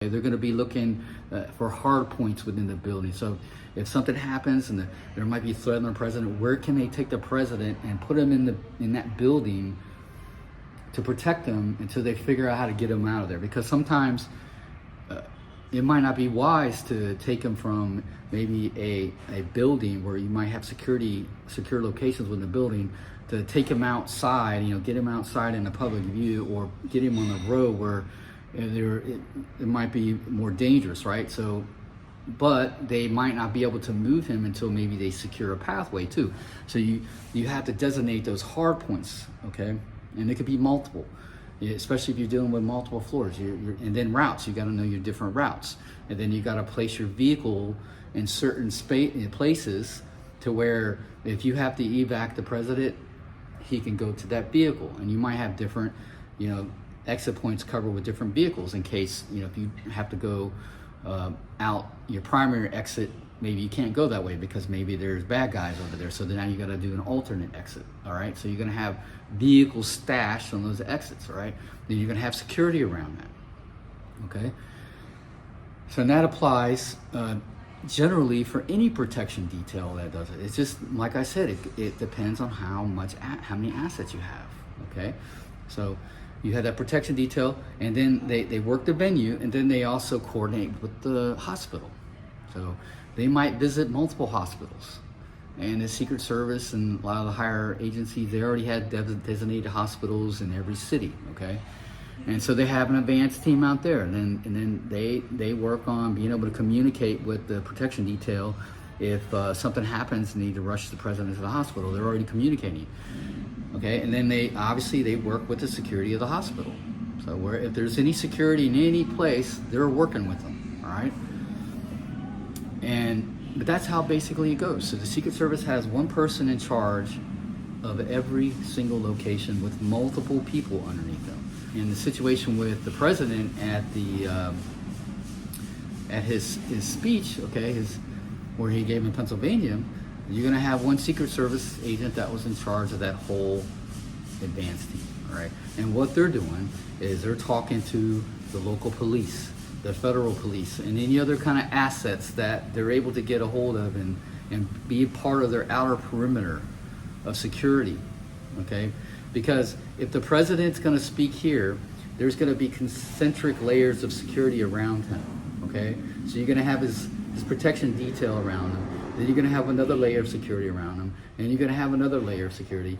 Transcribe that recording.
They're going to be looking for hard points within the building. So if something happens and there might be a threat on the president, where can they take the president and put him in that building to protect them until they figure out how to get him out of there? Because sometimes it might not be wise to take him from maybe a building where you might have secure locations within the building, to take him outside, get him outside in the public view, or get him on the road where it might be more dangerous, right? So, but they might not be able to move him until maybe they secure a pathway too. So you have to designate those hard points, okay? And it could be multiple, especially if you're dealing with multiple floors. And then routes, you got to know your different routes, and then you got to place your vehicle in certain places to where if you have to evac the president, he can go to that vehicle, and you might have different, exit points covered with different vehicles in case, if you have to go out your primary exit, maybe you can't go that way because maybe there's bad guys over there. So then now you got to do an alternate exit. All right. So you're going to have vehicles stashed on those exits. All right. Then you're going to have security around that. Okay. So that applies generally for any protection detail that does it. It's just, like I said, it depends on how many assets you have. Okay. So you have that protection detail, and then they work the venue, and then they also coordinate with the hospital. So they might visit multiple hospitals. And the Secret Service and a lot of the higher agencies, they already had designated hospitals in every city, okay? And so they have an advanced team out there, and then they work on being able to communicate with the protection detail. If something happens and need to rush the president to the hospital, they're already communicating. Okay, and then they work with the security of the hospital. So if there's any security in any place, they're working with them. All right, but that's how basically it goes. So the Secret Service has one person in charge of every single location with multiple people underneath them. In the situation with the president at his speech, okay, where he gave in Pennsylvania, you're going to have one Secret Service agent that was in charge of that whole advanced team, all right? And what they're doing is they're talking to the local police, the federal police, and any other kind of assets that they're able to get a hold of and be part of their outer perimeter of security, okay? Because if the president's going to speak here, there's going to be concentric layers of security around him, okay? So you're going to have his protection detail around him. Then you're going to have another layer of security around them, and you're going to have another layer of security.